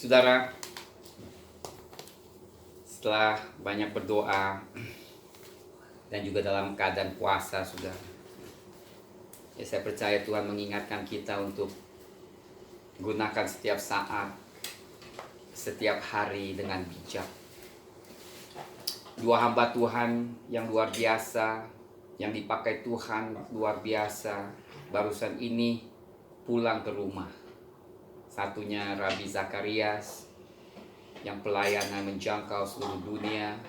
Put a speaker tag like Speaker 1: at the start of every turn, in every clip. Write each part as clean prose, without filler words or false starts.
Speaker 1: Saudara, setelah banyak berdoa dan juga dalam keadaan puasa, saudara, saya percaya Tuhan mengingatkan kita untuk gunakan setiap saat, setiap hari dengan bijak. Dua hamba Tuhan yang luar biasa, yang dipakai Tuhan luar biasa, barusan ini pulang ke rumah. Satunya Rabi Zakarias, yang pelayanan menjangkau seluruh dunia,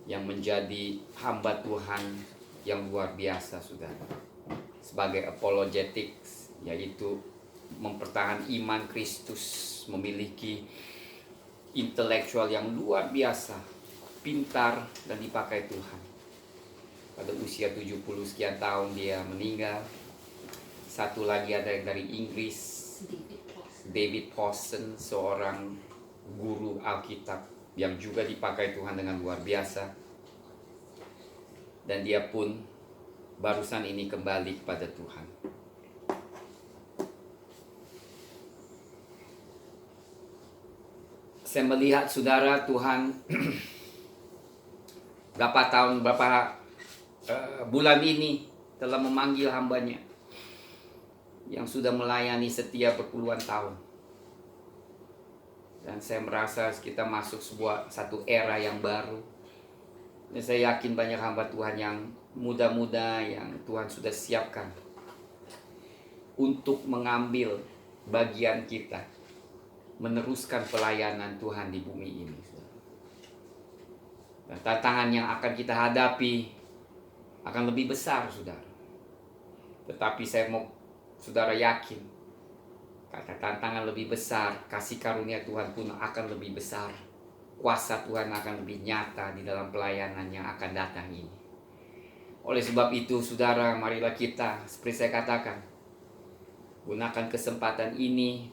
Speaker 1: yang menjadi hamba Tuhan yang luar biasa, saudara, sebagai apologetics, yaitu mempertahankan iman Kristus, memiliki intelektual yang luar biasa, pintar dan dipakai Tuhan. Pada usia 70 sekian tahun dia meninggal. Satu lagi ada yang dari Inggris, David Pawson, seorang guru Alkitab yang juga dipakai Tuhan dengan luar biasa. Dan dia pun barusan ini kembali kepada Tuhan. Saya melihat saudara, Tuhan berapa bulan ini telah memanggil hambanya yang sudah melayani setia berpuluhan tahun. Dan saya merasa kita masuk satu era yang baru. Dan saya yakin banyak hamba Tuhan yang muda-muda yang Tuhan sudah siapkan untuk mengambil bagian kita, meneruskan pelayanan Tuhan di bumi ini. Dan tantangan yang akan kita hadapi akan lebih besar, saudara. Tetapi saya mau saudara yakin, karena tantangan lebih besar, kasih karunia Tuhan pun akan lebih besar. Kuasa Tuhan akan lebih nyata di dalam pelayanan yang akan datang ini. Oleh sebab itu, saudara, marilah kita, seperti saya katakan, gunakan kesempatan ini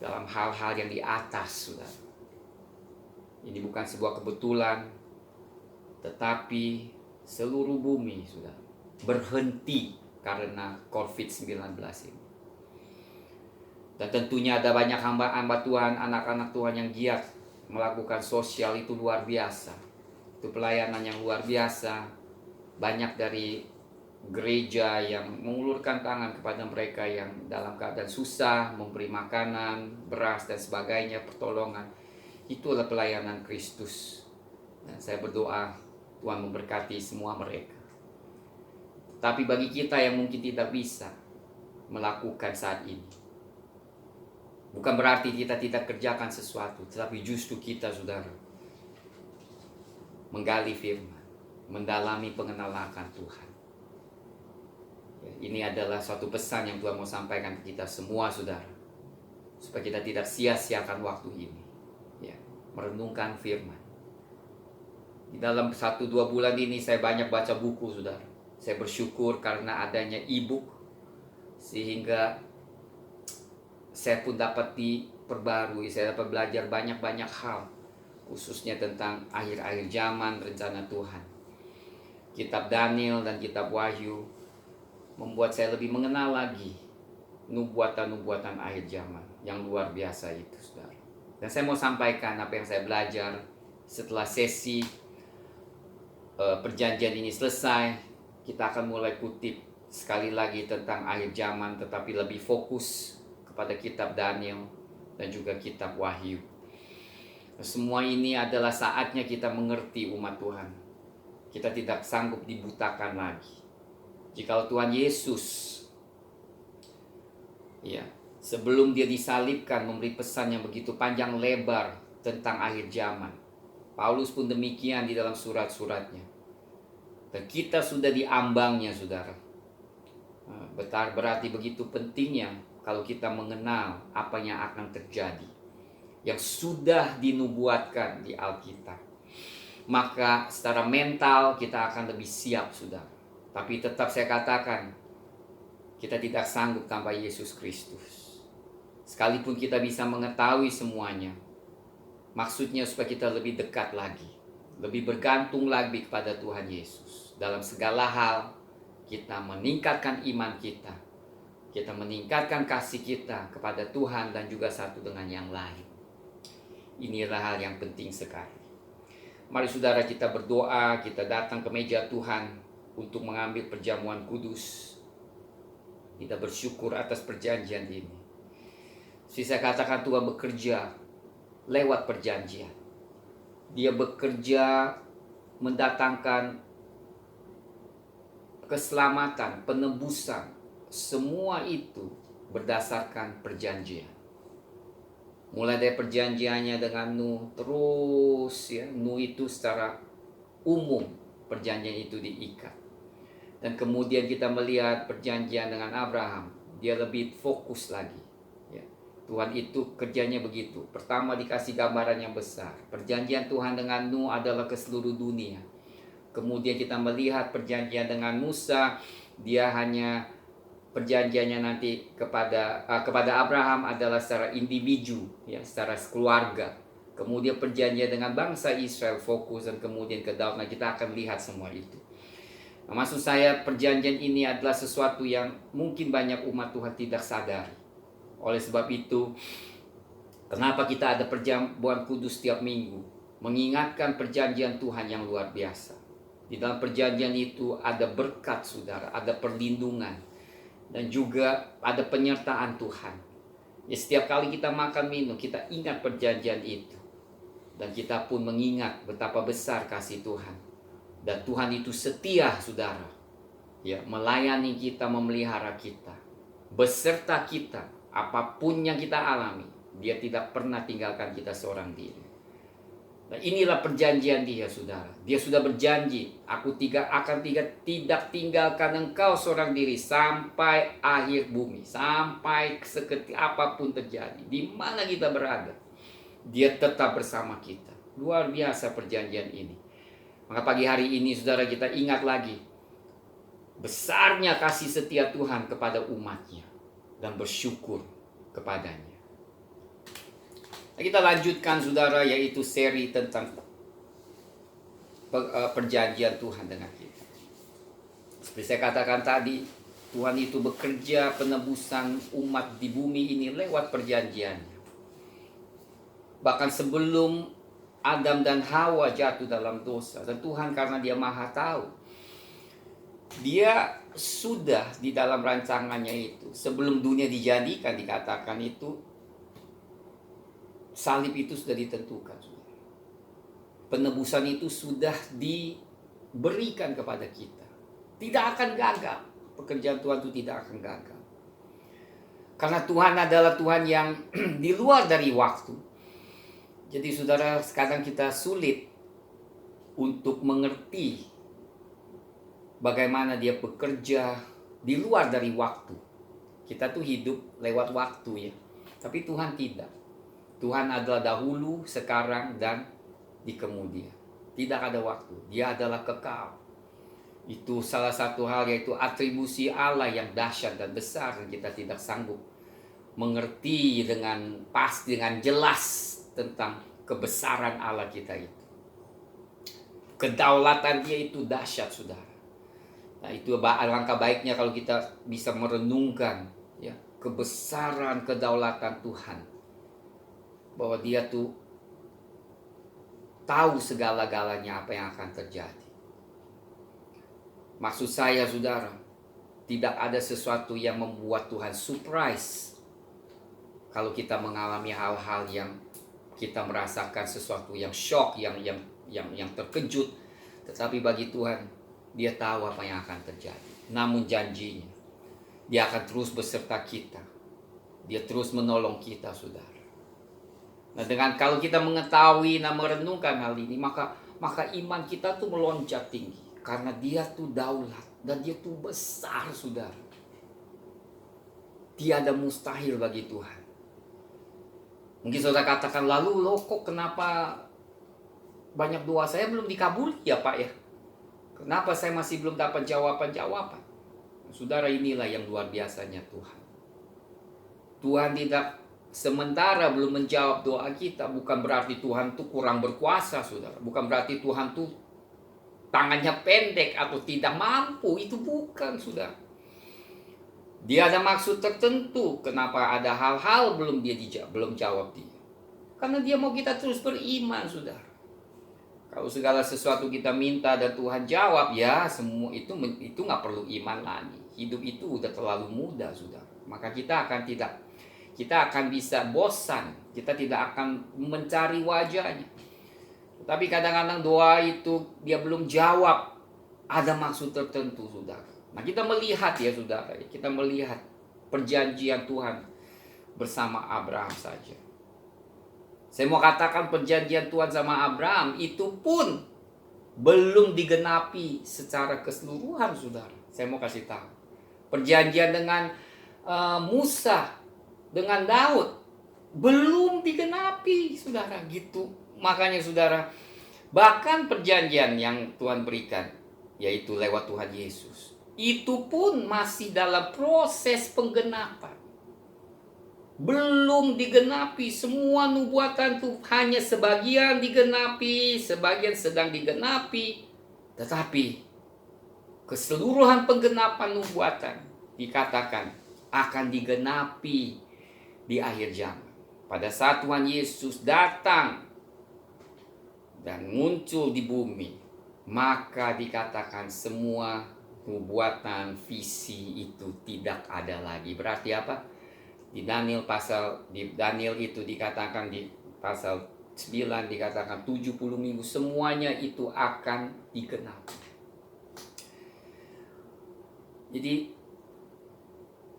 Speaker 1: dalam hal-hal yang di atas, saudara. Ini bukan sebuah kebetulan, tetapi seluruh bumi, saudara, berhenti karena COVID-19 ini. Dan tentunya ada banyak hamba-hamba Tuhan, anak-anak Tuhan yang giat melakukan sosial, itu luar biasa. Itu pelayanan yang luar biasa. Banyak dari gereja yang mengulurkan tangan kepada mereka yang dalam keadaan susah, memberi makanan, beras dan sebagainya, pertolongan. Itulah pelayanan Kristus. Dan saya berdoa Tuhan memberkati semua mereka. Tapi bagi kita yang mungkin tidak bisa melakukan saat ini, bukan berarti kita tidak kerjakan sesuatu, tetapi justru kita, saudara, menggali firman, mendalami pengenalan akan Tuhan. Ini adalah suatu pesan yang Tuhan mau sampaikan ke kita semua, saudara, supaya kita tidak sia-siakan waktu ini, merenungkan firman. Di dalam 1-2 bulan ini saya banyak baca buku, saudara. Saya bersyukur karena adanya e-book, sehingga saya pun dapat diperbarui, saya dapat belajar banyak-banyak hal, khususnya tentang akhir-akhir zaman, rencana Tuhan. Kitab Daniel dan kitab Wahyu membuat saya lebih mengenal lagi nubuatan-nubuatan akhir zaman yang luar biasa itu, saudara. Dan saya mau sampaikan apa yang saya belajar setelah sesi perjanjian ini selesai. Kita akan mulai kutip sekali lagi tentang akhir zaman, tetapi lebih fokus kepada kitab Daniel dan juga kitab Wahyu. Semua ini adalah saatnya kita mengerti umat Tuhan. Kita tidak sanggup dibutakan lagi. Jika Tuhan Yesus, sebelum dia disalibkan, memberi pesan yang begitu panjang lebar tentang akhir zaman. Paulus pun demikian di dalam surat-suratnya. Dan kita sudah diambangnya, saudara. Berarti begitu pentingnya kalau kita mengenal apa yang akan terjadi, yang sudah dinubuatkan di Alkitab. Maka secara mental kita akan lebih siap, saudara. Tapi tetap saya katakan, kita tidak sanggup tanpa Yesus Kristus. Sekalipun kita bisa mengetahui semuanya, maksudnya supaya kita lebih dekat lagi, lebih bergantung lagi kepada Tuhan Yesus. Dalam segala hal, kita meningkatkan iman kita. Kita meningkatkan kasih kita kepada Tuhan dan juga satu dengan yang lain. Inilah hal yang penting sekali. Mari saudara kita berdoa, kita datang ke meja Tuhan untuk mengambil perjamuan kudus. Kita bersyukur atas perjanjian ini. Saya katakan Tuhan bekerja lewat perjanjian. Dia bekerja mendatangkan keselamatan, penebusan. Semua itu berdasarkan perjanjian. Mulai dari perjanjiannya dengan Nuh, terus ya, Nuh itu secara umum perjanjian itu diikat. Dan kemudian kita melihat perjanjian dengan Abraham, dia lebih fokus lagi. Ya. Tuhan itu kerjanya begitu. Pertama dikasih gambaran yang besar. Perjanjian Tuhan dengan Nuh adalah ke seluruh dunia. Kemudian kita melihat perjanjian dengan Musa, dia hanya perjanjiannya nanti kepada Abraham adalah secara individu, ya, secara keluarga. Kemudian perjanjian dengan bangsa Israel fokus, dan kemudian ke Daud. Nah, kita akan lihat semua itu. Nah, maksud saya perjanjian ini adalah sesuatu yang mungkin banyak umat Tuhan tidak sadari. Oleh sebab itu, kenapa kita ada perjamuan kudus setiap minggu? Mengingatkan perjanjian Tuhan yang luar biasa. Di dalam perjanjian itu ada berkat saudara, ada perlindungan. Dan juga ada penyertaan Tuhan. Ya, setiap kali kita makan minum, kita ingat perjanjian itu. Dan kita pun mengingat betapa besar kasih Tuhan. Dan Tuhan itu setia, saudara. Ya, melayani kita, memelihara kita. Beserta kita, apapun yang kita alami, Dia tidak pernah tinggalkan kita seorang diri. Nah, inilah perjanjian Dia, saudara. Dia sudah berjanji, aku akan tidak tinggalkan engkau seorang diri sampai akhir bumi, sampai seketika apapun terjadi, di mana kita berada, Dia tetap bersama kita. Luar biasa perjanjian ini. Maka pagi hari ini, saudara, kita ingat lagi besarnya kasih setia Tuhan kepada umatnya dan bersyukur kepadanya. Nah, kita lanjutkan, saudara, yaitu seri tentang perjanjian Tuhan dengan kita. Seperti saya katakan tadi, Tuhan itu bekerja penebusan umat di bumi ini lewat perjanjiannya. Bahkan sebelum Adam dan Hawa jatuh dalam dosa, dan Tuhan karena Dia Maha Tahu, Dia sudah di dalam rancangannya itu, sebelum dunia dijadikan, dikatakan itu, salib itu sudah ditentukan. Penebusan itu sudah diberikan kepada kita. Tidak akan gagal. Pekerjaan Tuhan itu tidak akan gagal. Karena Tuhan adalah Tuhan yang di luar dari waktu. Jadi saudara, sekarang kita sulit untuk mengerti bagaimana Dia bekerja di luar dari waktu. Kita tuh hidup lewat waktu, ya. Tapi Tuhan tidak. Tuhan adalah dahulu, sekarang, dan di kemudian. Tidak ada waktu. Dia adalah kekal. Itu salah satu hal, yaitu atribusi Allah yang dahsyat dan besar, yang kita tidak sanggup mengerti dengan pasti, dengan jelas tentang kebesaran Allah kita itu. Kedaulatan Dia itu dahsyat, saudara. Nah, itu alangkah baiknya kalau kita bisa merenungkan, ya, kebesaran kedaulatan Tuhan. Bahwa Dia tuh tahu segala-galanya apa yang akan terjadi. Maksud saya, saudara, tidak ada sesuatu yang membuat Tuhan surprise kalau kita mengalami hal-hal yang kita merasakan sesuatu yang shock, yang terkejut. Tetapi bagi Tuhan, Dia tahu apa yang akan terjadi. Namun janjinya, Dia akan terus beserta kita. Dia terus menolong kita, saudara. Nah, dengan kalau kita mengetahui dan merenungkan hal ini, maka iman kita tuh melonjak tinggi. Karena Dia tuh daulat dan Dia tuh besar, saudara. Tiada mustahil bagi Tuhan. Mungkin saudara katakan, lalu loh kok kenapa banyak doa saya belum dikabuli ya Pak ya? Kenapa saya masih belum dapat jawaban-jawaban? Saudara, inilah yang luar biasanya Tuhan. Tuhan tidak sementara belum menjawab doa kita, bukan berarti Tuhan tuh kurang berkuasa, saudara. Bukan berarti Tuhan tuh tangannya pendek atau tidak mampu. Itu bukan, saudara. Dia ada maksud tertentu kenapa ada hal-hal belum jawab dia. Karena dia mau kita terus beriman, saudara. Kalau segala sesuatu kita minta dan Tuhan jawab, ya semua itu nggak perlu iman lagi. Hidup itu udah terlalu mudah, saudara. Maka kita akan bisa bosan. Kita tidak akan mencari wajahnya. Tapi kadang-kadang doa itu dia belum jawab. Ada maksud tertentu, saudara. Nah, kita melihat ya, saudara. Kita melihat perjanjian Tuhan bersama Abraham saja. Saya mau katakan perjanjian Tuhan sama Abraham itu pun belum digenapi secara keseluruhan, saudara. Saya mau kasih tahu. Perjanjian dengan Musa, dengan Daud, belum digenapi, saudara. Gitu. Makanya, saudara, bahkan perjanjian yang Tuhan berikan, yaitu lewat Tuhan Yesus, itu pun masih dalam proses penggenapan. Belum digenapi. Semua nubuatan itu hanya sebagian digenapi, sebagian sedang digenapi. Tetapi keseluruhan penggenapan nubuatan dikatakan akan digenapi di akhir zaman. Pada saat Tuhan Yesus datang dan muncul di bumi, maka dikatakan semua nubuatan, visi itu tidak ada lagi. Berarti apa? Di Daniel itu dikatakan di pasal 9 dikatakan 70 minggu semuanya itu akan digenapi. Jadi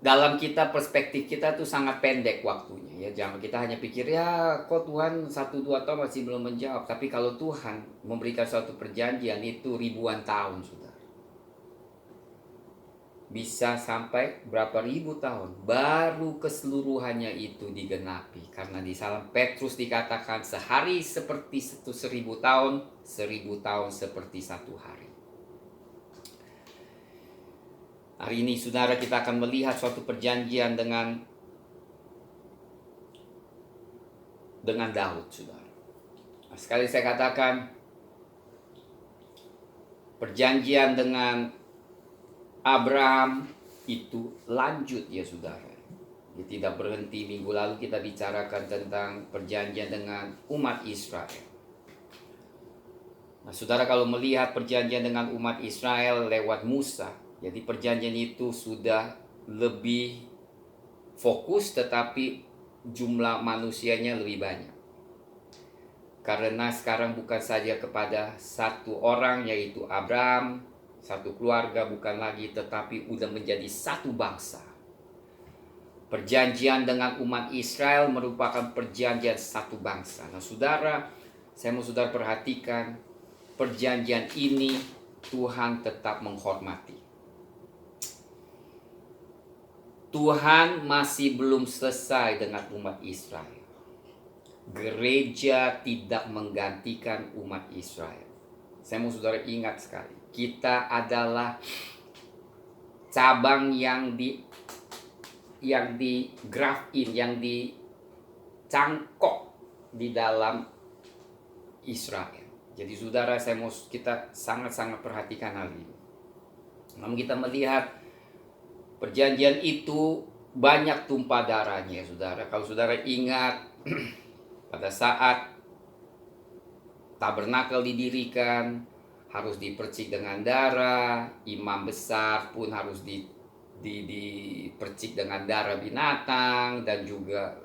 Speaker 1: dalam perspektif kita tuh sangat pendek waktunya ya. Jangan kita hanya pikir ya kok Tuhan 1-2 tahun masih belum menjawab. Tapi kalau Tuhan memberikan suatu perjanjian itu ribuan tahun, saudara. Bisa sampai berapa ribu tahun baru keseluruhannya itu digenapi. Karena di dalam Petrus dikatakan sehari seperti 1000 tahun, 1000 tahun seperti 1 hari. Hari ini, saudara, kita akan melihat suatu perjanjian dengan Daud, saudara. Nah, sekali saya katakan perjanjian dengan Abraham itu lanjut ya, saudara. Dia tidak berhenti. Minggu lalu kita bicarakan tentang perjanjian dengan umat Israel. Nah, saudara, kalau melihat perjanjian dengan umat Israel lewat Musa, jadi perjanjian itu sudah lebih fokus, tetapi jumlah manusianya lebih banyak. Karena sekarang bukan saja kepada satu orang, yaitu Abraham, satu keluarga, bukan lagi, tetapi udah menjadi satu bangsa. Perjanjian dengan umat Israel merupakan perjanjian satu bangsa. Nah, saudara, saya mau saudara perhatikan, perjanjian ini Tuhan tetap menghormati. Tuhan masih belum selesai dengan umat Israel. Gereja tidak menggantikan umat Israel. Saya mau saudara ingat sekali, kita adalah cabang yang graft in, yang dicangkok di dalam Israel. Jadi saudara, kita sangat-sangat perhatikan hal ini. Namun kita melihat perjanjian itu banyak tumpah darahnya, saudara. Kalau saudara ingat pada saat tabernakel didirikan, harus dipercik dengan darah. Imam besar pun harus dipercik dengan darah binatang. Dan juga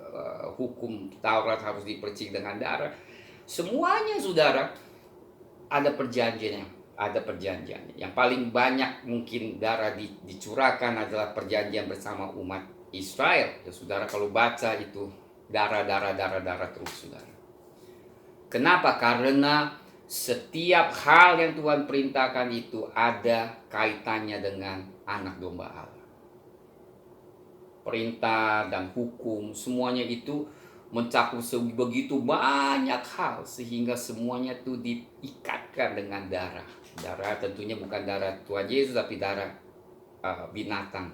Speaker 1: hukum Taurat harus dipercik dengan darah. Semuanya, saudara, ada perjanjiannya. Yang paling banyak mungkin darah dicurahkan adalah perjanjian bersama umat Israel. Ya, saudara, kalau baca itu darah terus, saudara. Kenapa? Karena setiap hal yang Tuhan perintahkan itu ada kaitannya dengan anak domba Allah. Perintah dan hukum, semuanya itu mencakup begitu banyak hal, sehingga semuanya itu diikatkan dengan darah. Darah tentunya bukan darah Tuhan Yesus, tapi darah binatang.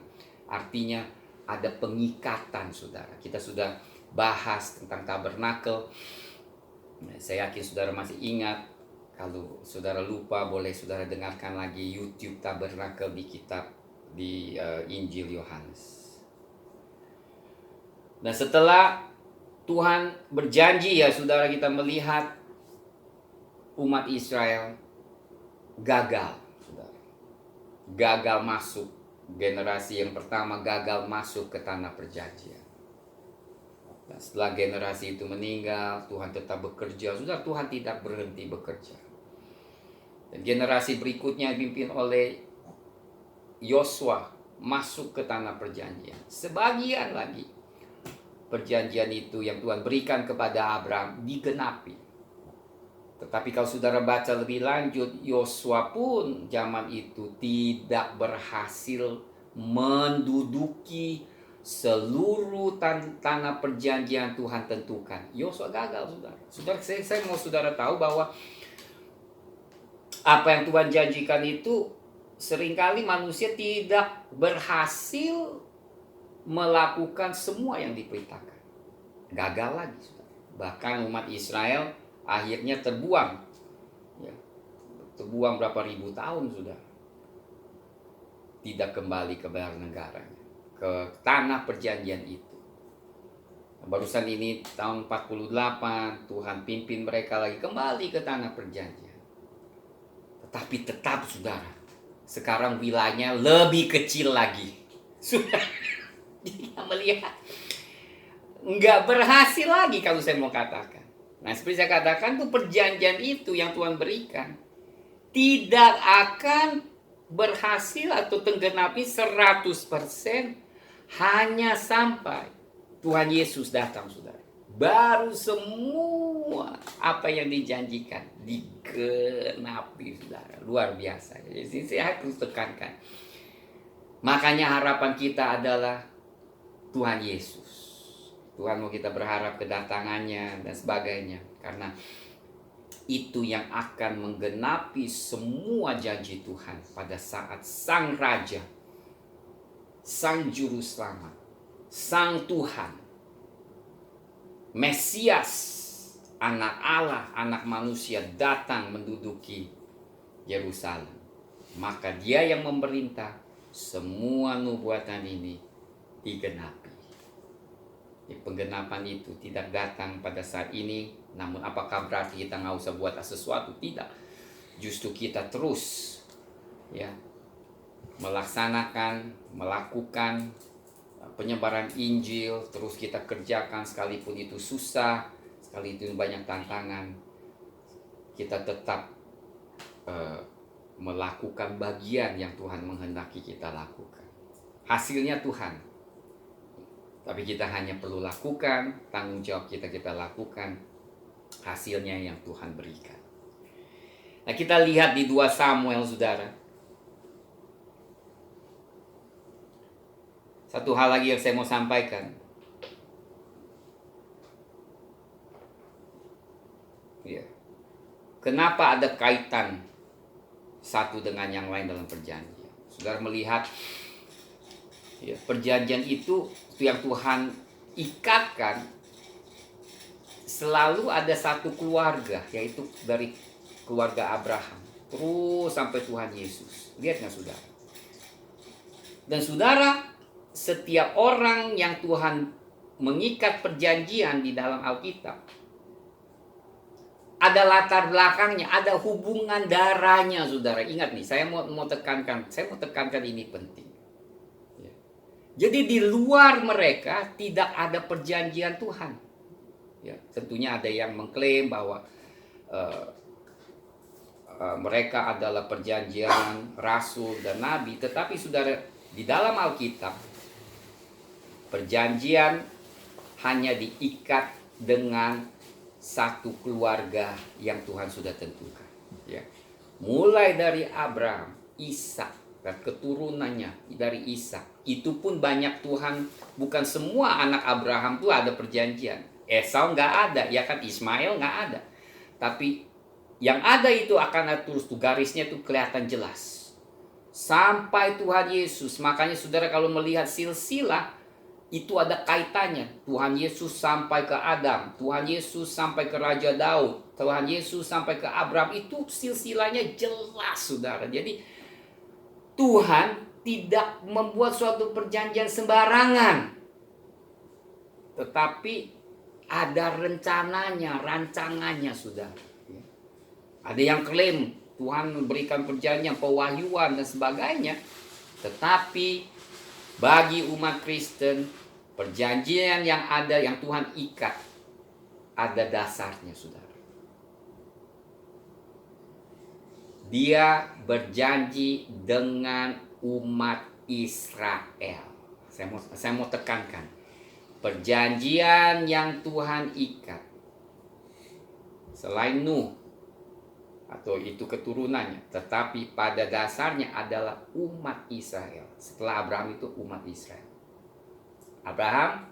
Speaker 1: Artinya ada pengikatan, saudara. Kita sudah bahas tentang tabernakel. Saya yakin saudara masih ingat. Kalau saudara lupa, boleh saudara dengarkan lagi YouTube tabernakel di kitab di Injil Yohanes. Dan setelah Tuhan berjanji ya saudara, kita melihat umat Israel gagal, saudara. Gagal masuk, generasi yang pertama gagal masuk ke tanah perjanjian. Dan setelah generasi itu meninggal, Tuhan tetap bekerja. Saudara, Tuhan tidak berhenti bekerja. Dan generasi berikutnya dipimpin oleh Yosua masuk ke tanah perjanjian. Sebagian lagi perjanjian itu yang Tuhan berikan kepada Abraham digenapi. Tetapi kalau saudara baca lebih lanjut, Yosua pun zaman itu tidak berhasil menduduki seluruh tanah perjanjian Tuhan tentukan. Yosua gagal, saudara. Saya mau saudara tahu bahwa apa yang Tuhan janjikan itu seringkali manusia tidak berhasil melakukan semua yang diperintahkan. Gagal lagi, saudara. Bahkan umat Israel akhirnya terbuang. Ya, terbuang berapa ribu tahun sudah. Tidak kembali ke negaranya, ke tanah perjanjian itu. Barusan ini tahun 48 Tuhan pimpin mereka lagi kembali ke tanah perjanjian. Tetapi tetap saudara, sekarang wilayahnya lebih kecil lagi. Sudah dia melihat nggak berhasil lagi kalau saya mau katakan. Nah, seperti saya katakan tuh, perjanjian itu yang Tuhan berikan tidak akan berhasil atau tenggenapi 100% hanya sampai Tuhan Yesus datang, saudara. Baru semua apa yang dijanjikan digenapi, saudara. Luar biasa. Jadi saya harus tekankan. Makanya harapan kita adalah Tuhan Yesus. Tuhan mau kita berharap kedatangannya dan sebagainya. Karena itu yang akan menggenapi semua janji Tuhan pada saat Sang Raja, Sang Juru Selamat, Sang Tuhan, Mesias, anak Allah, anak manusia datang menduduki Yerusalem. Maka dia yang memerintah, semua nubuatan ini digenapi. Penggenapan itu tidak datang pada saat ini. Namun apakah berarti kita nggak usah buat sesuatu? Tidak. Justru kita terus ya melaksanakan, melakukan penyebaran Injil. Terus kita kerjakan sekalipun itu susah, sekalipun itu banyak tantangan. Kita tetap melakukan bagian yang Tuhan menghendaki kita lakukan. Hasilnya Tuhan. Tapi kita hanya perlu lakukan, tanggung jawab kita lakukan, hasilnya yang Tuhan berikan. Nah, kita lihat di 2 Samuel, saudara. Satu hal lagi yang saya mau sampaikan. Ya. Kenapa ada kaitan satu dengan yang lain dalam perjanjian? Saudara melihat ya, perjanjian itu yang Tuhan ikatkan selalu ada satu keluarga, yaitu dari keluarga Abraham terus sampai Tuhan Yesus. Lihat nggak saudara? Dan saudara, setiap orang yang Tuhan mengikat perjanjian di dalam Alkitab ada latar belakangnya, ada hubungan darahnya, saudara. Ingat nih, saya mau tekankan ini penting. Jadi di luar mereka tidak ada perjanjian Tuhan. Ya, tentunya ada yang mengklaim bahwa mereka adalah perjanjian rasul dan nabi. Tetapi saudara, di dalam Alkitab perjanjian hanya diikat dengan satu keluarga yang Tuhan sudah tentukan. Ya. Mulai dari Abraham, Ishak, dan keturunannya dari Ishak. Itu pun banyak Tuhan, bukan semua anak Abraham itu ada perjanjian. Esau nggak ada, ya kan, Ismail nggak ada. Tapi yang ada itu akan terus tuh garisnya tuh kelihatan jelas. Sampai Tuhan Yesus. Makanya saudara kalau melihat silsilah, itu ada kaitannya. Tuhan Yesus sampai ke Adam, Tuhan Yesus sampai ke Raja Daud, Tuhan Yesus sampai ke Abraham. Itu silsilahnya jelas, saudara. Jadi Tuhan tidak membuat suatu perjanjian sembarangan, tetapi ada rencananya, rancangannya, saudara. Ada yang klaim Tuhan memberikan perjanjian, pewahyuan dan sebagainya, tetapi bagi umat Kristen, perjanjian yang ada, yang Tuhan ikat, ada dasarnya, saudara. Dia berjanji dengan umat Israel. Saya mau tekankan, perjanjian yang Tuhan ikat, selain Nuh atau itu keturunannya, tetapi pada dasarnya adalah umat Israel. Setelah Abraham itu umat Israel. Abraham,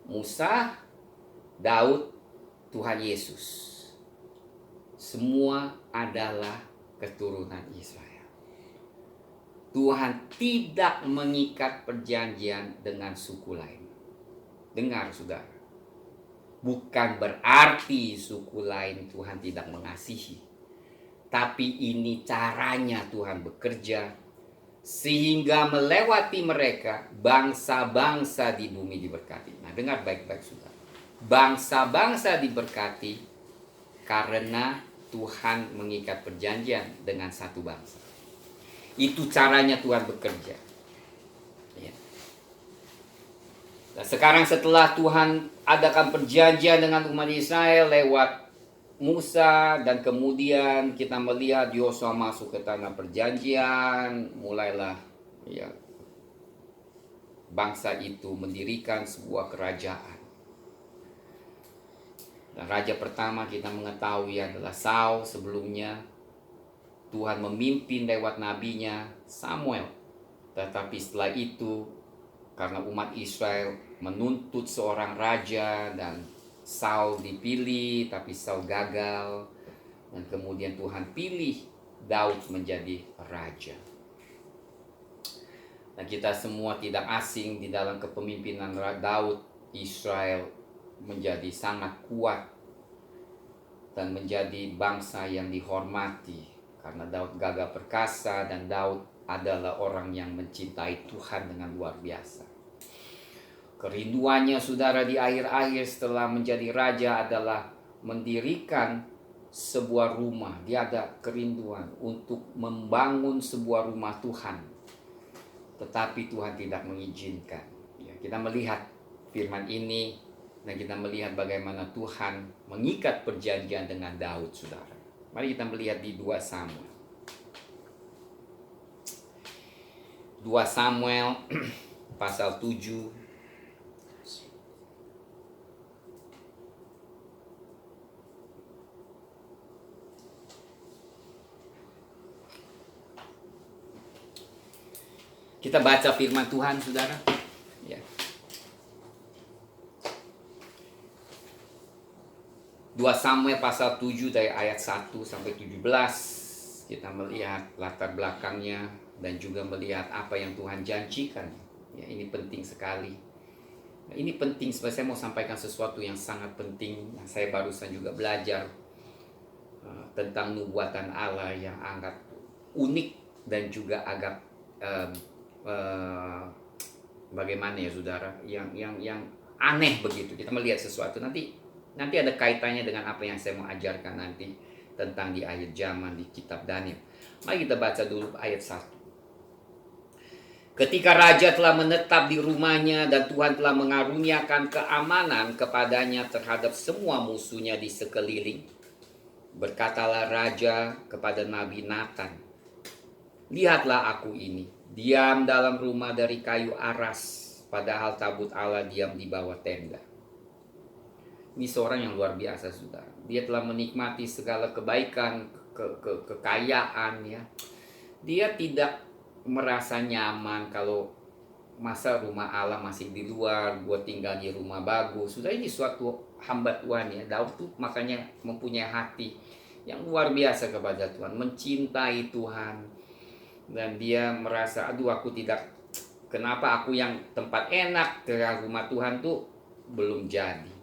Speaker 1: Musa, Daud, Tuhan Yesus. Semua adalah keturunan Israel. Tuhan tidak mengikat perjanjian dengan suku lain. Dengar, saudara. Bukan berarti suku lain Tuhan tidak mengasihi. Tapi ini caranya Tuhan bekerja, sehingga melewati mereka bangsa-bangsa di bumi diberkati. Nah, dengar baik-baik, saudara. Bangsa-bangsa diberkati karena Tuhan mengikat perjanjian dengan satu bangsa. Itu caranya Tuhan bekerja. Ya. Nah, sekarang setelah Tuhan adakan perjanjian dengan umat Israel lewat Musa, dan kemudian kita melihat Yosua masuk ke tanah perjanjian, mulailah ya bangsa itu mendirikan sebuah kerajaan. Dan raja pertama kita mengetahui adalah Saul. Sebelumnya Tuhan memimpin lewat nabinya Samuel. Tetapi setelah itu, karena umat Israel menuntut seorang raja dan Saul dipilih, tapi Saul gagal. Dan kemudian Tuhan pilih Daud menjadi raja. Dan kita semua tidak asing di dalam kepemimpinan Daud. Israel menjadi sangat kuat dan menjadi bangsa yang dihormati karena Daud gagah perkasa, dan Daud adalah orang yang mencintai Tuhan dengan luar biasa. Kerinduannya, saudara, di akhir-akhir setelah menjadi raja adalah mendirikan sebuah rumah. Dia ada kerinduan untuk membangun sebuah rumah Tuhan, tetapi Tuhan tidak mengizinkan. Ya, kita melihat firman ini dan kita melihat bagaimana Tuhan mengikat perjanjian dengan Daud, saudara. Mari kita melihat di 2 Samuel. 2 Samuel pasal 7. Kita baca firman Tuhan, saudara. Ya. 2 Samuel pasal 7 dari ayat 1 sampai 17. Kita melihat latar belakangnya dan juga melihat apa yang Tuhan janjikan. Ya, ini penting sekali. Nah, ini penting, sebab saya mau sampaikan sesuatu yang sangat penting. Saya barusan juga belajar tentang nubuatan Allah yang agak unik dan juga agak bagaimana ya, saudara, yang aneh begitu. Kita melihat sesuatu, nanti ada kaitannya dengan apa yang saya mau ajarkan nanti tentang di akhir zaman di kitab Daniel. Mari kita baca dulu ayat 1. Ketika raja telah menetap di rumahnya dan Tuhan telah mengaruniakan keamanan kepadanya terhadap semua musuhnya di sekeliling, berkatalah raja kepada Nabi Nathan, "Lihatlah aku ini, diam dalam rumah dari kayu aras, padahal tabut Allah diam di bawah tenda." Ini seorang yang luar biasa, saudara. Dia telah menikmati segala kebaikan, kekayaan, ya. Dia tidak merasa nyaman kalau masa rumah Allah masih di luar, gue tinggal di rumah bagus. Sudah, ini suatu hamba Tuhan, ya. Daud tuh makanya mempunyai hati yang luar biasa kepada Tuhan, mencintai Tuhan. Dan dia merasa, aduh, kenapa aku yang tempat enak ke rumah Tuhan tuh belum jadi.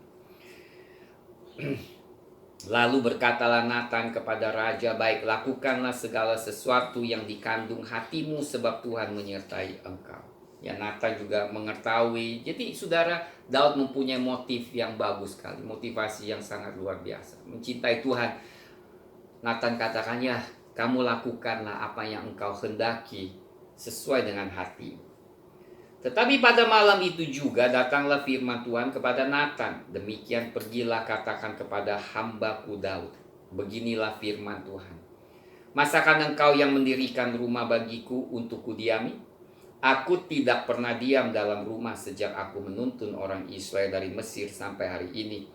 Speaker 1: Lalu berkatalah Nathan kepada raja, baik, lakukanlah segala sesuatu yang dikandung hatimu sebab Tuhan menyertai engkau. Ya, Nathan juga mengetahui. Jadi saudara, Daud mempunyai motif yang bagus sekali, motivasi yang sangat luar biasa, mencintai Tuhan. Nathan katakan, ya, kamu lakukanlah apa yang engkau hendaki sesuai dengan hati. Tetapi pada malam itu juga datanglah firman Tuhan kepada Nathan. Demikian pergilah katakan kepada hambaku Daud. Beginilah firman Tuhan. Masakan engkau yang mendirikan rumah bagiku untuk kudiami? Aku tidak pernah diam dalam rumah sejak aku menuntun orang Israel dari Mesir sampai hari ini.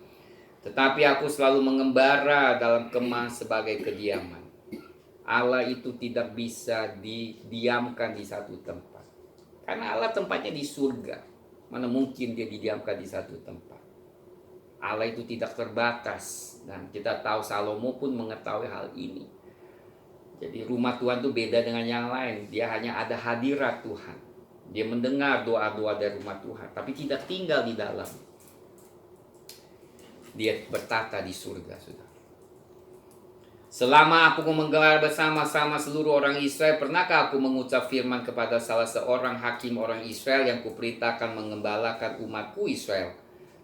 Speaker 1: Tetapi aku selalu mengembara dalam kemah sebagai kediaman. Allah itu tidak bisa didiamkan di satu tempat. Karena Allah tempatnya di surga. Mana mungkin dia didiamkan di satu tempat. Allah itu tidak terbatas. Dan kita tahu Salomo pun mengetahui hal ini. Jadi rumah Tuhan itu beda dengan yang lain. Dia hanya ada hadirat Tuhan. Dia mendengar doa-doa dari rumah Tuhan. Tapi tidak tinggal di dalam. Dia bertata di surga, saudara. Selama aku menggelar bersama-sama seluruh orang Israel, pernahkah aku mengucap firman kepada salah seorang hakim orang Israel yang kuperintahkan mengembalakan umatku Israel?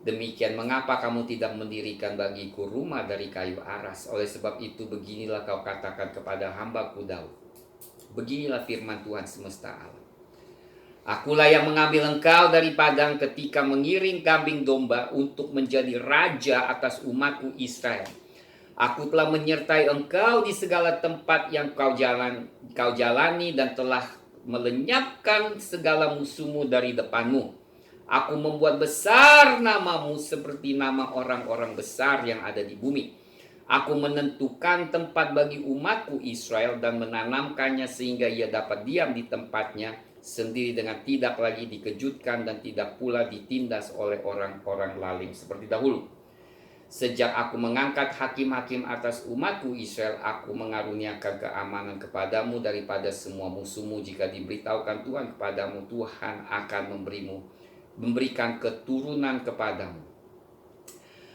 Speaker 1: Demikian mengapa kamu tidak mendirikan bagiku rumah dari kayu aras? Oleh sebab itu beginilah kau katakan kepada hambaku Daud. Beginilah firman Tuhan semesta alam. Akulah yang mengambil engkau dari padang ketika mengiring kambing domba untuk menjadi raja atas umatku Israel. Aku telah menyertai engkau di segala tempat yang kau jalani dan telah melenyapkan segala musuhmu dari depanmu. Aku membuat besar namamu seperti nama orang-orang besar yang ada di bumi. Aku menentukan tempat bagi umatku Israel dan menanamkannya sehingga ia dapat diam di tempatnya sendiri dengan tidak lagi dikejutkan dan tidak pula ditindas oleh orang-orang lalim seperti dahulu. Sejak aku mengangkat hakim-hakim atas umatku Israel, aku mengaruniakan keamanan kepadamu daripada semua musuhmu. Jika diberitahukan Tuhan kepadamu, Tuhan akan memberikan keturunan kepadamu.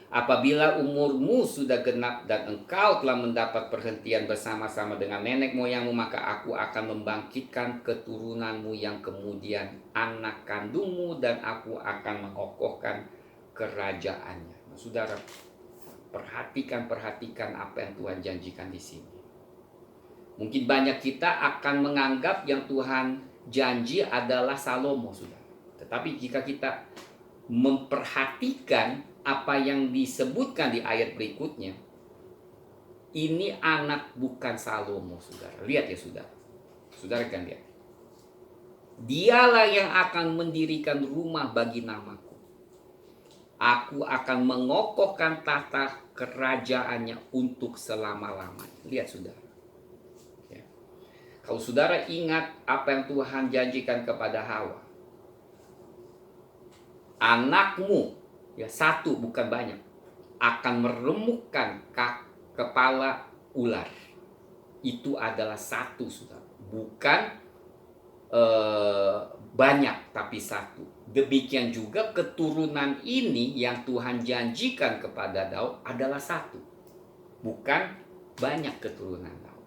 Speaker 1: Apabila umurmu sudah genap dan engkau telah mendapat perhentian bersama-sama dengan nenek moyangmu, maka aku akan membangkitkan keturunanmu yang kemudian anak kandungmu dan aku akan mengokohkan kerajaannya. Saudara, perhatikan apa yang Tuhan janjikan di sini. Mungkin banyak kita akan menganggap yang Tuhan janji adalah Salomo, saudara. Tetapi jika kita memperhatikan apa yang disebutkan di ayat berikutnya, ini anak bukan Salomo, saudara. Lihat ya, saudara. Saudara kan lihat. Dialah yang akan mendirikan rumah bagi namaku. Aku akan mengokohkan tahta kerajaannya untuk selama-lamanya. Lihat saudara. Ya. Kalau saudara ingat apa yang Tuhan janjikan kepada Hawa. Anakmu, ya satu bukan banyak, akan meremukkan kepala ular. Itu adalah satu saudara. Bukan banyak tapi satu. Demikian juga keturunan ini yang Tuhan janjikan kepada Daud adalah satu. Bukan banyak keturunan Daud.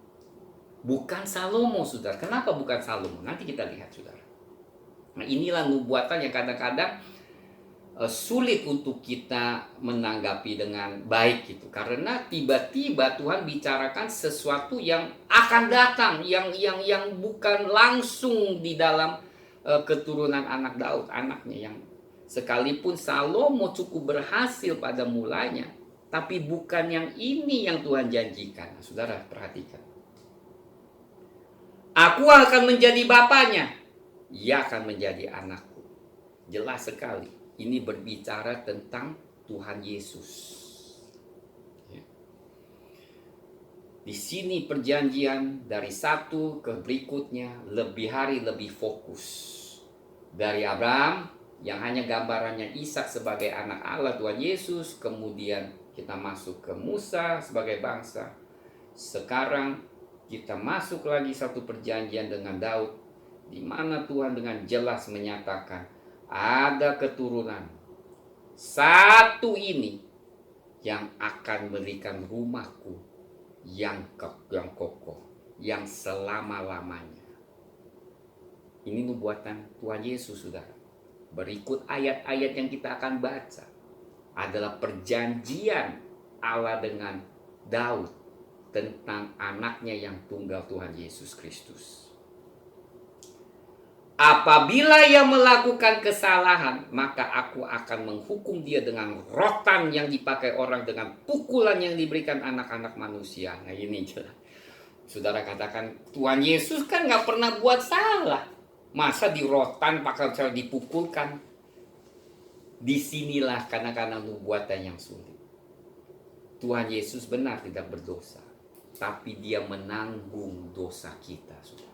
Speaker 1: Bukan Salomo, saudara. Kenapa bukan Salomo? Nanti kita lihat, saudara. Nah, inilah nubuatan yang kadang-kadang sulit untuk kita menanggapi dengan baik gitu. Karena tiba-tiba Tuhan bicarakan sesuatu yang akan datang, yang bukan langsung di dalam keturunan anak Daud, anaknya, yang sekalipun Salomo cukup berhasil pada mulanya, tapi bukan yang ini yang Tuhan janjikan. Nah, saudara perhatikan. Aku akan menjadi bapaknya, ia akan menjadi anakku. Jelas sekali. Ini berbicara tentang Tuhan Yesus. Ya. Di sini perjanjian dari satu ke berikutnya lebih hari lebih fokus. Dari Abraham yang hanya gambarannya Ishak sebagai anak Allah Tuhan Yesus, kemudian kita masuk ke Musa sebagai bangsa. Sekarang kita masuk lagi satu perjanjian dengan Daud, di mana Tuhan dengan jelas menyatakan ada keturunan satu ini yang akan berikan rumahku yang kokoh, yang selama-lamanya. Ini nubuatan Tuhan Yesus, saudara. Berikut ayat-ayat yang kita akan baca adalah perjanjian Allah dengan Daud tentang anaknya yang tunggal, Tuhan Yesus Kristus. Apabila ia melakukan kesalahan, maka aku akan menghukum dia dengan rotan yang dipakai orang, dengan pukulan yang diberikan anak-anak manusia. Nah ini jelas. Saudara katakan, Tuhan Yesus kan gak pernah buat salah. Masa di rotan pakai cara dipukulkan? Disinilah karena nubuatan yang sulit. Tuhan Yesus benar tidak berdosa, tapi dia menanggung dosa kita, saudara.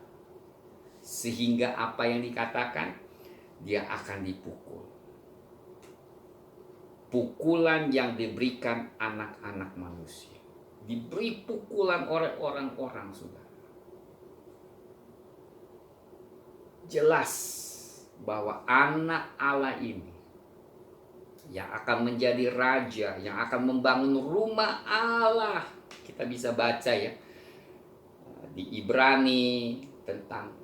Speaker 1: Sehingga apa yang dikatakan, dia akan dipukul. Pukulan yang diberikan anak-anak manusia. Diberi pukulan oleh orang-orang, saudara. Jelas bahwa anak Allah ini yang akan menjadi raja, yang akan membangun rumah Allah. Kita bisa baca ya di Ibrani tentang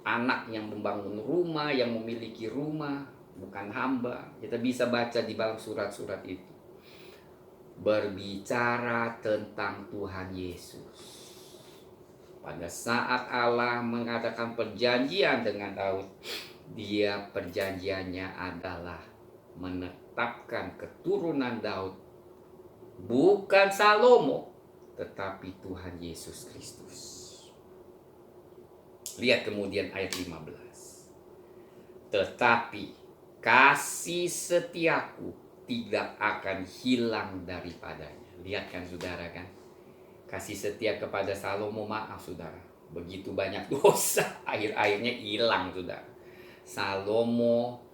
Speaker 1: anak yang membangun rumah, yang memiliki rumah, bukan hamba. Kita bisa baca di dalam surat-surat itu. Berbicara tentang Tuhan Yesus. Pada saat Allah mengadakan perjanjian dengan Daud, dia perjanjiannya adalah menetapkan keturunan Daud. Bukan Salomo, tetapi Tuhan Yesus Kristus. Lihat kemudian ayat 15. Tetapi kasih setiaku tidak akan hilang daripadanya. Lihat kan saudara kan. Kasih setia kepada Salomo, maaf saudara. Begitu banyak dosa, akhir-akhirnya hilang saudara. Salomo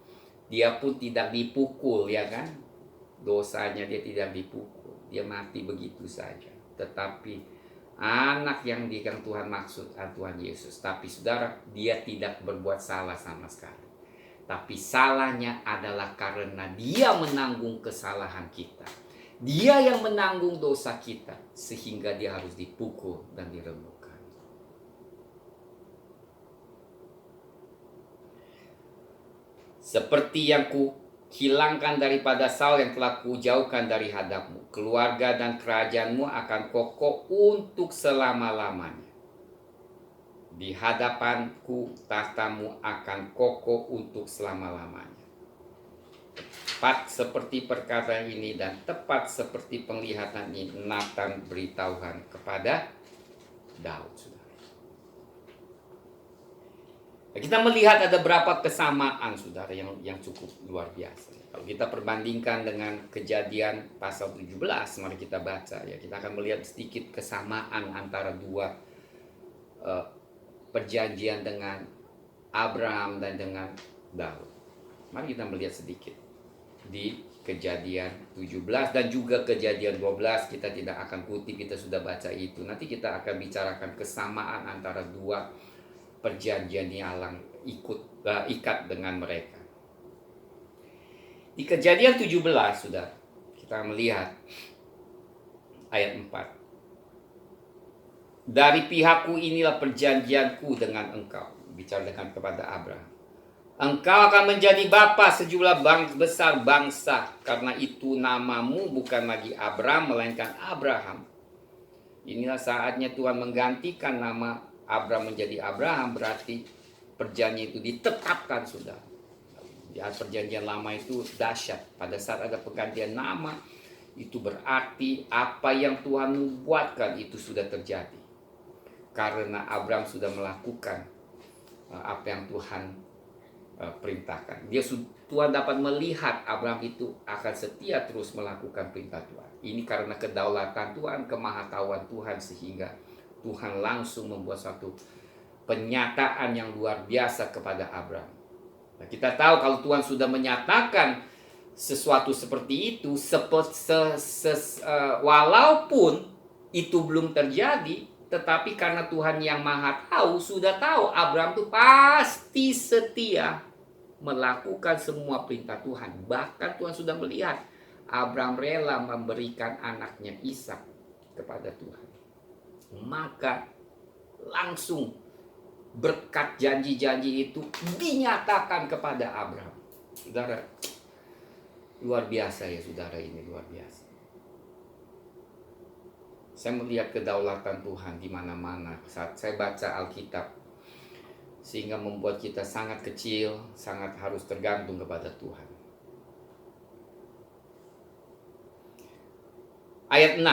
Speaker 1: dia pun tidak dipukul ya kan. Dosanya dia tidak dipukul. Dia mati begitu saja. Tetapi anak yang Tuhan maksud Tuhan Yesus. Tapi saudara, dia tidak berbuat salah sama sekali. Tapi salahnya adalah karena dia menanggung kesalahan kita. Dia yang menanggung dosa kita. Sehingga dia harus dipukul dan diremukkan. Seperti yang hilangkan daripada Saul yang telah kujauhkan dari hadapmu. Keluarga dan kerajaanmu akan kokoh untuk selama-lamanya. Di hadapanku tahtamu akan kokoh untuk selama-lamanya. Tepat seperti perkataan ini dan tepat seperti penglihatan ini, Nathan beritahukan kepada Daud. Kita melihat ada berapa kesamaan saudara yang cukup luar biasa. Kalau kita perbandingkan dengan Kejadian pasal 17, mari kita baca ya. Kita akan melihat sedikit kesamaan antara dua perjanjian dengan Abraham dan dengan Daud. Mari kita melihat sedikit di Kejadian 17 dan juga Kejadian 12. Kita tidak akan kutip, kita sudah baca itu. Nanti kita akan bicarakan kesamaan antara dua perjanjian yang Allah ikat dengan mereka. Di Kejadian 17 sudah kita melihat ayat 4. Dari pihakku inilah perjanjianku dengan engkau, bicara dengan kepada Abraham. Engkau akan menjadi bapa sejumlah besar bangsa, karena itu namamu bukan lagi Abraham melainkan Abraham. Inilah saatnya Tuhan menggantikan nama Abraham menjadi Abraham, berarti perjanjian itu ditetapkan sudah. Di perjanjian lama itu dahsyat. Pada saat ada penggantian nama, itu berarti apa yang Tuhan buatkan itu sudah terjadi. Karena Abraham sudah melakukan apa yang Tuhan perintahkan. Tuhan dapat melihat Abraham itu akan setia terus melakukan perintah Tuhan. Ini karena kedaulatan Tuhan, kemahatauan Tuhan, sehingga Tuhan langsung membuat satu penyataan yang luar biasa kepada Abraham. Nah, kita tahu kalau Tuhan sudah menyatakan sesuatu seperti itu, walaupun itu belum terjadi, tetapi karena Tuhan yang Maha Tahu sudah tahu Abraham itu pasti setia melakukan semua perintah Tuhan. Bahkan Tuhan sudah melihat Abraham rela memberikan anaknya Ishak kepada Tuhan, maka langsung berkat janji-janji itu dinyatakan kepada Abraham. Saudara, luar biasa ya saudara, ini luar biasa. Saya melihat kedaulatan Tuhan di mana-mana saat saya baca Alkitab, sehingga membuat kita sangat kecil, sangat harus tergantung kepada Tuhan. Ayat 6,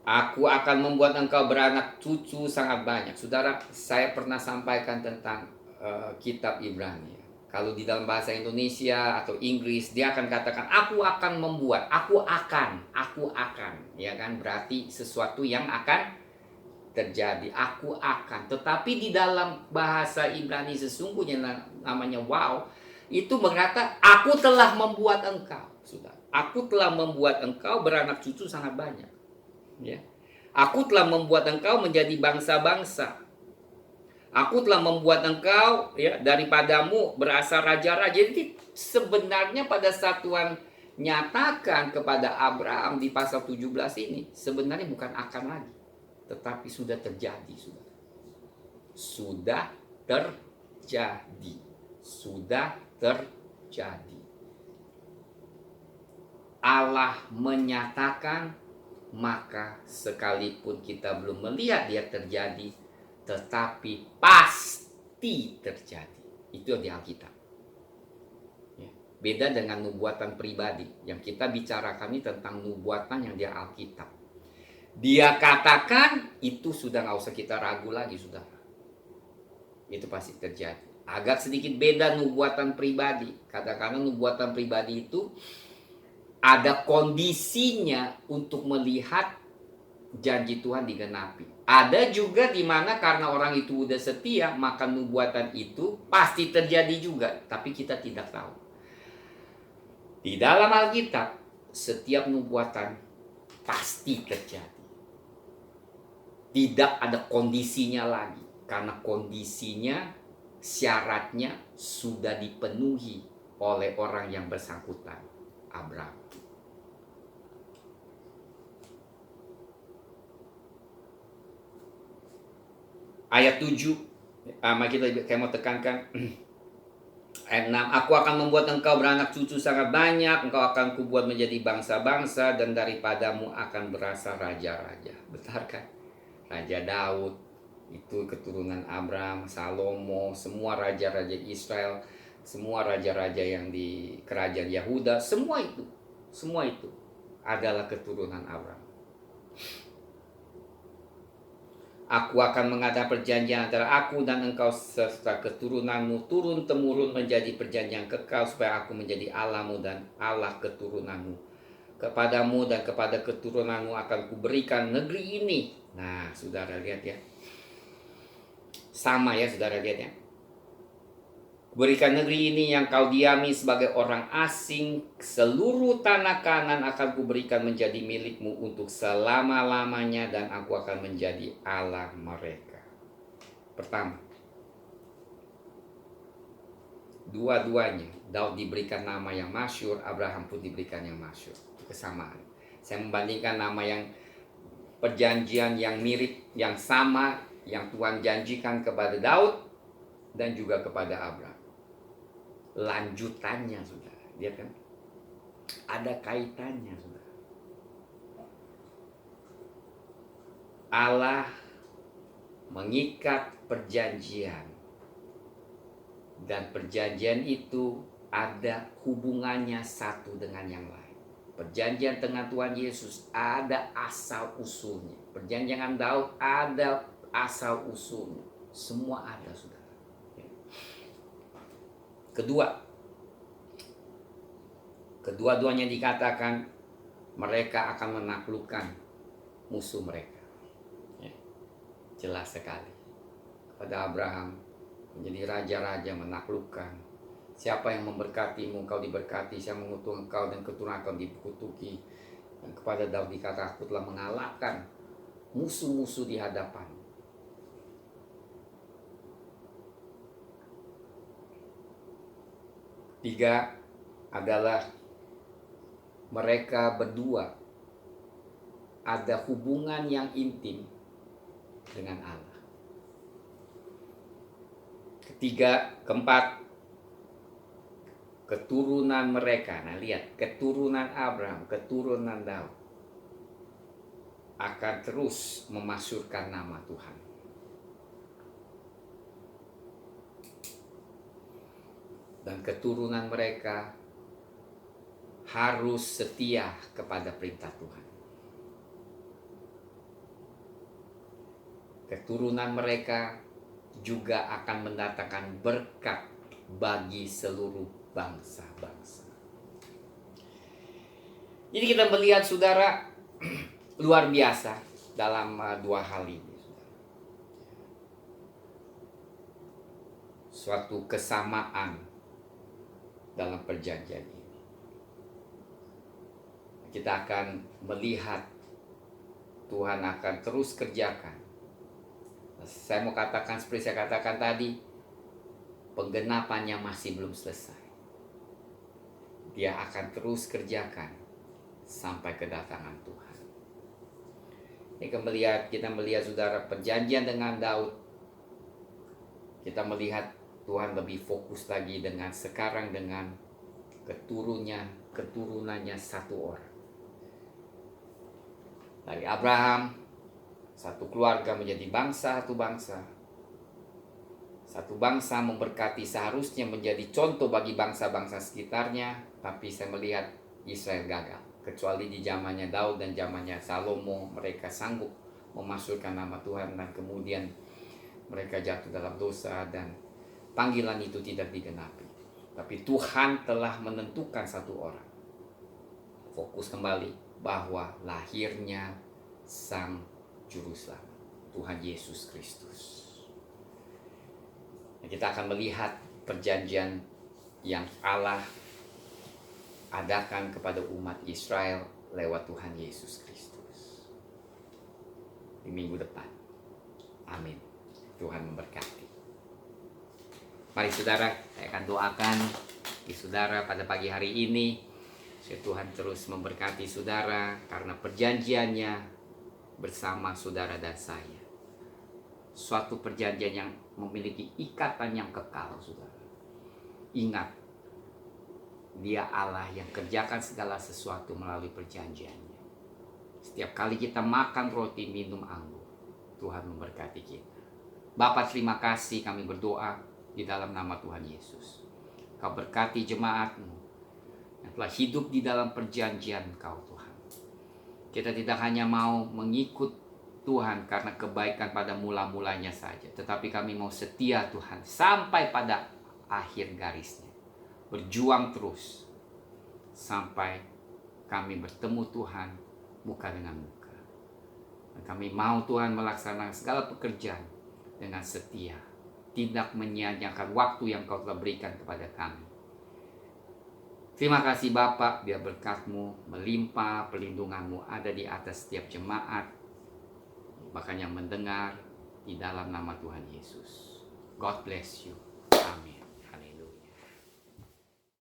Speaker 1: aku akan membuat engkau beranak cucu sangat banyak. Saudara, saya pernah sampaikan tentang kitab Ibrani. Kalau di dalam bahasa Indonesia atau Inggris, dia akan katakan, aku akan membuat, aku akan, ya kan? Berarti sesuatu yang akan terjadi, aku akan. Tetapi di dalam bahasa Ibrani sesungguhnya namanya wow, itu berkata, aku telah membuat engkau, sudah. Aku telah membuat engkau beranak cucu sangat banyak. Ya. Aku telah membuat engkau menjadi bangsa-bangsa. Aku telah membuat engkau, ya, daripadamu berasal raja-raja. Jadi sebenarnya pada saat Tuhan nyatakan kepada Abraham di pasal 17 ini, sebenarnya bukan akan lagi, tetapi sudah terjadi, sudah terjadi, sudah terjadi. Allah menyatakan, maka sekalipun kita belum melihat dia terjadi, tetapi pasti terjadi. Itu di Alkitab. Ya. Beda dengan nubuatan pribadi. Yang kita bicarakan ini tentang nubuatan yang di Alkitab. Dia katakan, itu sudah gak usah kita ragu lagi, sudah. Itu pasti terjadi. Agak sedikit beda nubuatan pribadi. Kadang-kadang nubuatan pribadi itu ada kondisinya untuk melihat janji Tuhan digenapi. Ada juga di mana karena orang itu udah setia, maka nubuatan itu pasti terjadi juga, tapi kita tidak tahu. Di dalam Alkitab, setiap nubuatan pasti terjadi. Tidak ada kondisinya lagi, karena kondisinya, syaratnya sudah dipenuhi oleh orang yang bersangkutan, Abraham. Ayat 7, kita mau tekankan. Ayat 6, aku akan membuat engkau beranak cucu sangat banyak, engkau akan kubuat menjadi bangsa-bangsa, dan daripadamu akan berasal raja-raja. Benar kan? Raja Daud, itu keturunan Abraham, Salomo, semua raja-raja Israel, semua raja-raja yang di kerajaan Yahuda, semua itu adalah keturunan Abraham. Aku akan mengadakan perjanjian antara aku dan engkau serta keturunanmu turun-temurun menjadi perjanjian kekal, supaya aku menjadi Allahmu dan Allah keturunanmu. Kepadamu dan kepada keturunanmu akan kuberikan negeri ini. Nah, saudara lihat ya. Sama ya, saudara lihat ya. Berikan negeri ini yang kau diami sebagai orang asing, seluruh tanah Kanan akan kuberikan menjadi milikmu untuk selama-lamanya, dan aku akan menjadi Allah mereka. Pertama, dua-duanya, Daud diberikan nama yang masyhur, Abraham pun diberikan yang masyhur. Itu kesamaan. Saya membandingkan nama yang perjanjian yang mirip, yang sama, yang Tuhan janjikan kepada Daud dan juga kepada Abraham. Lanjutannya, sudah lihat kan, ada kaitannya, sudah. Allah mengikat perjanjian, dan perjanjian itu ada hubungannya satu dengan yang lain. Perjanjian dengan Tuhan Yesus ada asal usulnya, perjanjian dengan Daud ada asal usulnya, semua ada, sudah. Kedua-duanya dikatakan mereka akan menaklukkan musuh mereka. Ya, jelas sekali. Pada Abraham menjadi raja-raja, menaklukkan. Siapa yang memberkatimu, kau diberkati. Siapa mengutuk engkau dan keturunan kau dikutuki. Dan kepada Daud dikatakan, aku telah mengalahkan musuh-musuh di hadapan. Tiga adalah mereka berdua ada hubungan yang intim dengan Allah. Ketiga, keempat, keturunan mereka. Nah, lihat, keturunan Abraham, keturunan Daud akan terus memasyurkan nama Tuhan. Dan keturunan mereka harus setia kepada perintah Tuhan. Keturunan mereka juga akan mendatangkan berkat bagi seluruh bangsa-bangsa. Jadi kita melihat, saudara, luar biasa dalam dua hal ini. Suatu kesamaan dalam perjanjian ini. Kita akan melihat Tuhan akan terus kerjakan. Saya mau katakan seperti saya katakan tadi, penggenapannya masih belum selesai. Dia akan terus kerjakan sampai kedatangan Tuhan. Ini kita melihat saudara, perjanjian dengan Daud. Kita melihat Tuhan lebih fokus lagi dengan sekarang dengan keturunannya satu orang. Dari Abraham, satu keluarga menjadi bangsa, satu bangsa. Satu bangsa memberkati, seharusnya menjadi contoh bagi bangsa-bangsa sekitarnya. Tapi saya melihat Israel gagal. Kecuali di zamannya Daud dan zamannya Salomo, mereka sanggup memasyurkan nama Tuhan. Dan kemudian mereka jatuh dalam dosa dan panggilan itu tidak digenapi. Tapi Tuhan telah menentukan satu orang. Fokus kembali bahwa lahirnya Sang Juru Selamat, Tuhan Yesus Kristus. Kita akan melihat perjanjian yang Allah adakan kepada umat Israel lewat Tuhan Yesus Kristus di minggu depan. Amin. Tuhan memberkati. Mari saudara, saya akan doakan di saudara pada pagi hari ini. Tuhan terus memberkati saudara karena perjanjiannya bersama saudara dan saya. Suatu perjanjian yang memiliki ikatan yang kekal, saudara. Ingat, Dia Allah yang kerjakan segala sesuatu melalui perjanjiannya. Setiap kali kita makan roti, minum anggur, Tuhan memberkati kita. Bapa, terima kasih, kami berdoa di dalam nama Tuhan Yesus. Kau berkati jemaat-Mu yang telah hidup di dalam perjanjian Kau, Tuhan. Kita tidak hanya mau mengikut Tuhan karena kebaikan pada mula-mulanya saja, tetapi kami mau setia, Tuhan, sampai pada akhir garisnya. Berjuang terus sampai kami bertemu Tuhan muka dengan muka. Dan kami mau, Tuhan, melaksanakan segala pekerjaan dengan setia, tidak menyia-nyiakan waktu yang Kau telah berikan kepada kami. Terima kasih Bapa, biar berkat-Mu melimpah, perlindungan-Mu ada di atas setiap jemaat, bahkan yang mendengar, di dalam nama Tuhan Yesus. God bless you. Amin.